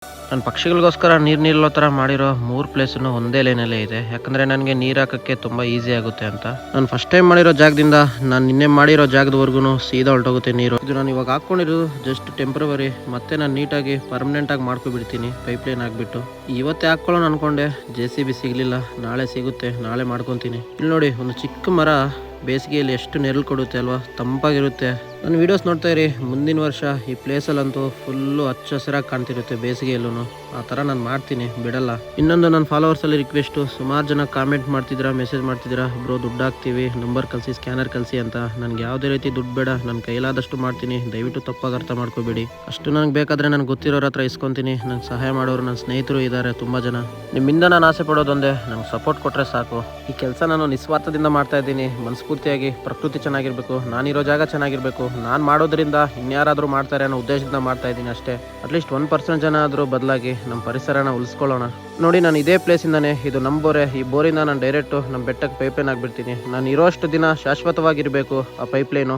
ನಾನು ಪಕ್ಷಿಗಳಿಗೋಸ್ಕರ ನೀರು ನಿಲ್ಲೋ ಥರ ಮಾಡಿರೋ 3 ಪ್ಲೇಸನ್ನು ಒಂದೇ ಲೈನಲ್ಲೇ ಇದೆ. ಯಾಕಂದರೆ ನನಗೆ ನೀರು ಹಾಕೋಕ್ಕೆ ತುಂಬ ಈಸಿ ಆಗುತ್ತೆ ಅಂತ. ನಾನು ಫಸ್ಟ್ ಟೈಮ್ ಮಾಡಿರೋ ಜಾಗದಿಂದ ನಾನು ನಿನ್ನೆ ಮಾಡಿರೋ ಜಾಗದವರೆಗೂ ಸೀದಾ ಹೊರಟೋಗುತ್ತೆ ನೀರು. ಇದು ನಾನು ಇವಾಗ ಹಾಕ್ಕೊಂಡಿರೋದು ಜಸ್ಟ್ ಟೆಂಪ್ರವರಿ. ಮತ್ತೆ ನಾನು ನೀಟಾಗಿ ಪರ್ಮನೆಂಟಾಗಿ ಮಾಡ್ಕೊಬಿಡ್ತೀನಿ ಪೈಪ್ಲೈನ್ ಹಾಕ್ಬಿಟ್ಟು. ಇವತ್ತೇ ಹಾಕ್ಕೊಳ್ಳೋಣ ಅಂದ್ಕೊಂಡೆ, JCB ಸಿಗಲಿಲ್ಲ. ನಾಳೆ ಸಿಗುತ್ತೆ, ನಾಳೆ ಮಾಡ್ಕೊತೀನಿ. ಇಲ್ಲಿ ನೋಡಿ, ಒಂದು ಚಿಕ್ಕ ಮರ ಬೇಸಿಗೆಯಲ್ಲಿ ಎಷ್ಟು ನೆರಳು ಕೊಡುತ್ತೆ ಅಲ್ವಾ, ತಂಪಾಗಿರುತ್ತೆ. ನನ್ನ ವೀಡಿಯೋಸ್ ನೋಡ್ತಾ ಇರಿ, ಮುಂದಿನ ವರ್ಷ ಈ ಪ್ಲೇಸಲ್ಲಂತೂ ಫುಲ್ಲು ಹಚ್ಚ ಹಸಿರಾಗಿ ಕಾಣ್ತಿರುತ್ತೆ ಬೇಸಿಗೆಯಲ್ಲೂ. ಆ ಥರ ನಾನು ಮಾಡ್ತೀನಿ, ಬಿಡಲ್ಲ. ಇನ್ನೊಂದು ನನ್ನ ಫಾಲೋವರ್ಸಲ್ಲಿ ರಿಕ್ವೆಸ್ಟು, ಸುಮಾರು ಜನ ಕಾಮೆಂಟ್ ಮಾಡ್ತಿದ್ದೀರಾ, ಮೆಸೇಜ್ ಮಾಡ್ತಿದ್ದೀರಾ, ಬ್ರೋ ದುಡ್ಡು ಹಾಕ್ತೀವಿ, ನಂಬರ್ ಕಳಿಸಿ, ಸ್ಕ್ಯಾನರ್ ಕಳಿಸಿ ಅಂತ. ನನಗೆ ಯಾವುದೇ ರೀತಿ ದುಡ್ಡು ಬೇಡ, ನನ್ನ ಕೈಲಾದಷ್ಟು ಮಾಡ್ತೀನಿ, ದಯವಿಟ್ಟು ತಪ್ಪಾಗಿ ಅರ್ಥ ಮಾಡ್ಕೋಬೇಡಿ. ಅಷ್ಟು ನನಗೆ ಬೇಕಾದರೆ ನನಗೆ ಗೊತ್ತಿರೋರ ಹತ್ರ ಇಸ್ಕೊತೀನಿ. ನಂಗೆ ಸಹಾಯ ಮಾಡೋರು ನನ್ನ ಸ್ನೇಹಿತರು ಇದ್ದಾರೆ ತುಂಬ ಜನ. ನಿಮ್ಮಿಂದ ನಾನು ಆಸೆ ಪಡೋದೊಂದೇ, ನಂಗೆ ಸಪೋರ್ಟ್ ಕೊಟ್ಟರೆ ಸಾಕು. ಈ ಕೆಲಸ ನಾನು ನಿಸ್ವಾರ್ಥದಿಂದ ಮಾಡ್ತಾ ಇದ್ದೀನಿ, ಮನಸ್ಫೂರ್ತಿಯಾಗಿ. ಪ್ರಕೃತಿ ಚೆನ್ನಾಗಿರಬೇಕು, ನಾನಿರೋ ಜಾಗ ಚೆನ್ನಾಗಿರಬೇಕು, ನಾನು ಮಾಡೋದ್ರಿಂದ ಇನ್ಯಾರಾದರೂ ಮಾಡ್ತಾರೆ ಅನ್ನೋ ಉದ್ದೇಶದಿಂದ ಮಾಡ್ತಾ ಇದ್ದೀನಿ ಅಷ್ಟೇ. ಅಟ್ಲೀಸ್ಟ್ 1% ಜನ ಆದರೂ ಬದಲಾಗಿ ನಮ್ಮ ಪರಿಸರನ ಉಳಿಸ್ಕೊಳ್ಳೋಣ. ನೋಡಿ, ನಾನು ಇದೇ ಪ್ಲೇಸಿಂದಾನೆ, ಇದು ನಮ್ಮ ಬೋರೆ. ಈ ಬೋರಿಂದ ನಾನು ಡೈರೆಕ್ಟು ನಮ್ಮ ಬೆಟ್ಟಕ್ಕೆ ಪೈಪ್ಲೈನ್ ಆಗಿಬಿಡ್ತೀನಿ. ನಾನು ಇರೋಷ್ಟು ದಿನ ಶಾಶ್ವತವಾಗಿರಬೇಕು ಆ ಪೈಪ್ಲೈನು.